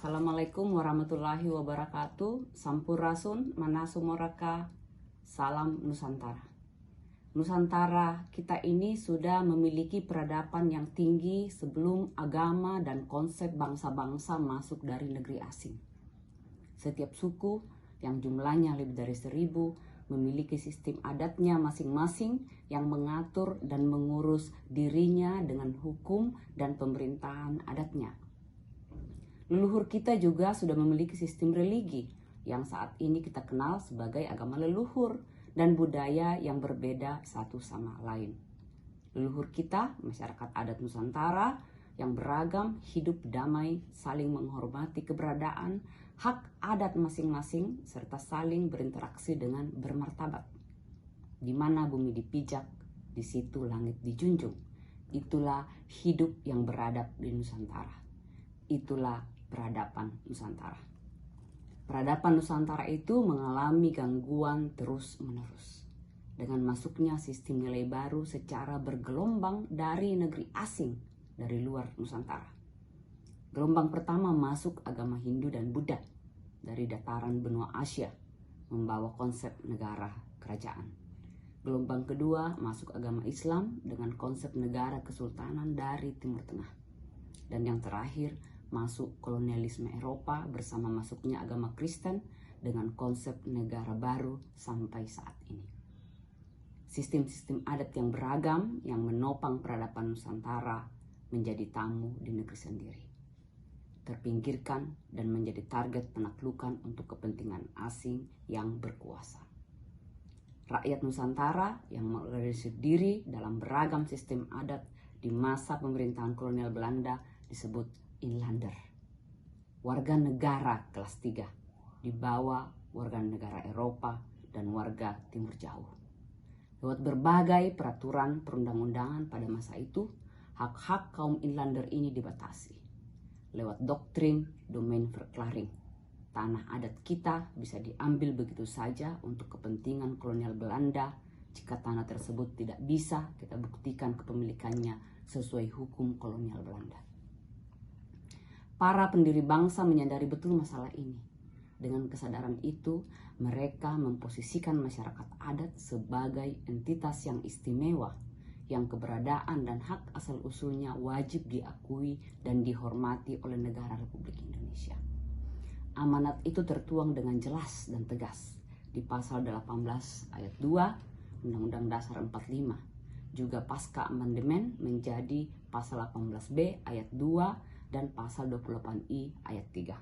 Assalamualaikum warahmatullahi wabarakatuh. Sampurasun, manasumoraka, salam Nusantara. Nusantara kita ini sudah memiliki peradaban yang tinggi sebelum agama dan konsep bangsa-bangsa masuk dari negeri asing. Setiap suku yang jumlahnya lebih dari 1000 memiliki sistem adatnya masing-masing yang mengatur dan mengurus dirinya dengan hukum dan pemerintahan adatnya. Leluhur kita juga sudah memiliki sistem religi yang saat ini kita kenal sebagai agama leluhur dan budaya yang berbeda satu sama lain. Leluhur kita, masyarakat adat Nusantara yang beragam, hidup damai, saling menghormati keberadaan, hak adat masing-masing, serta saling berinteraksi dengan bermartabat. Di mana bumi dipijak, di situ langit dijunjung. Itulah hidup yang beradab di Nusantara. Itulah peradaban Nusantara. Peradaban Nusantara itu mengalami gangguan terus-menerus dengan masuknya sistem nilai baru secara bergelombang dari negeri asing dari luar Nusantara. Gelombang pertama masuk agama Hindu dan Buddha dari dataran benua Asia, membawa konsep negara kerajaan. Gelombang kedua masuk agama Islam dengan konsep negara kesultanan dari Timur Tengah. Dan yang terakhir masuk kolonialisme Eropa bersama masuknya agama Kristen dengan konsep negara baru sampai saat ini. Sistem-sistem adat yang beragam yang menopang peradaban Nusantara menjadi tamu di negeri sendiri, terpinggirkan dan menjadi target penaklukan untuk kepentingan asing yang berkuasa. Rakyat Nusantara yang mengorganisir diri dalam beragam sistem adat di masa pemerintahan kolonial Belanda disebut Inlander, warga negara kelas 3 di bawah warga negara Eropa dan warga Timur Jauh. Lewat berbagai peraturan perundang-undangan pada masa itu, hak-hak kaum Inlander ini dibatasi. Lewat doktrin domain verklaring, tanah adat kita bisa diambil begitu saja untuk kepentingan kolonial Belanda jika tanah tersebut tidak bisa kita buktikan kepemilikannya sesuai hukum kolonial Belanda. Para pendiri bangsa menyadari betul masalah ini. Dengan kesadaran itu, mereka memposisikan masyarakat adat sebagai entitas yang istimewa, yang keberadaan dan hak asal-usulnya wajib diakui dan dihormati oleh negara Republik Indonesia. Amanat itu tertuang dengan jelas dan tegas di pasal 18 ayat 2 Undang-Undang Dasar 45. Juga pasca amandemen menjadi pasal 18B ayat 2 dan pasal 28I ayat 3.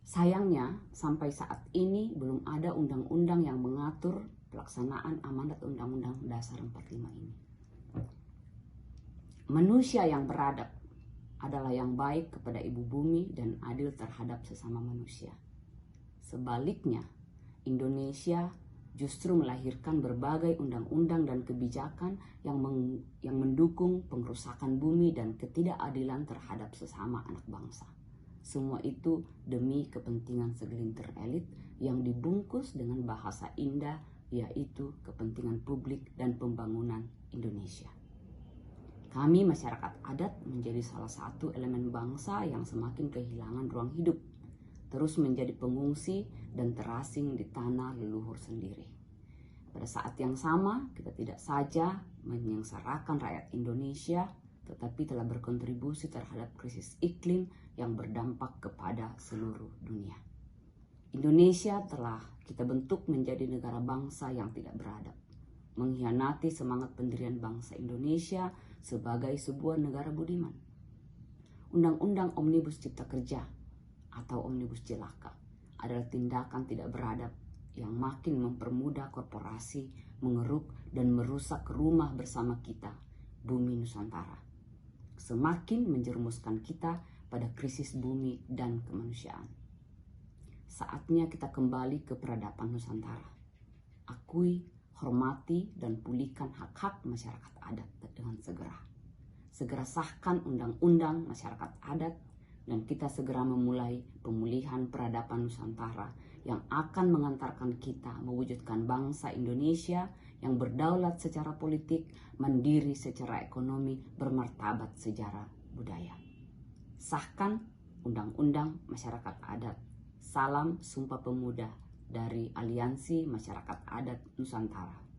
Sayangnya, sampai saat ini belum ada undang-undang yang mengatur pelaksanaan amanat Undang-Undang Dasar 45 ini. Manusia yang beradab adalah yang baik kepada ibu bumi dan adil terhadap sesama manusia. Sebaliknya, Indonesia justru melahirkan berbagai undang-undang dan kebijakan yang mendukung pengrusakan bumi dan ketidakadilan terhadap sesama anak bangsa. Semua itu demi kepentingan segelintir elit yang dibungkus dengan bahasa indah, yaitu kepentingan publik dan pembangunan Indonesia. Kami masyarakat adat menjadi salah satu elemen bangsa yang semakin kehilangan ruang hidup, terus menjadi pengungsi dan terasing di tanah leluhur sendiri. Pada saat yang sama, kita tidak saja menyengsarakan rakyat Indonesia, tetapi telah berkontribusi terhadap krisis iklim yang berdampak kepada seluruh dunia. Indonesia telah kita bentuk menjadi negara bangsa yang tidak beradab, mengkhianati semangat pendirian bangsa Indonesia sebagai sebuah negara budiman. Undang-undang Omnibus Cipta Kerja atau Omnibus Cilaka adalah tindakan tidak beradab yang makin mempermudah korporasi mengeruk dan merusak rumah bersama kita, bumi Nusantara. Semakin menjerumuskan kita pada krisis bumi dan kemanusiaan. Saatnya kita kembali ke peradaban Nusantara. Akui, hormati, dan pulihkan hak-hak masyarakat adat dengan segera. Segera sahkan undang-undang masyarakat adat dan kita segera memulai pemulihan peradaban Nusantara yang akan mengantarkan kita mewujudkan bangsa Indonesia yang berdaulat secara politik, mandiri secara ekonomi, bermartabat secara budaya. Sahkan Undang-Undang Masyarakat Adat. Salam Sumpah Pemuda dari Aliansi Masyarakat Adat Nusantara.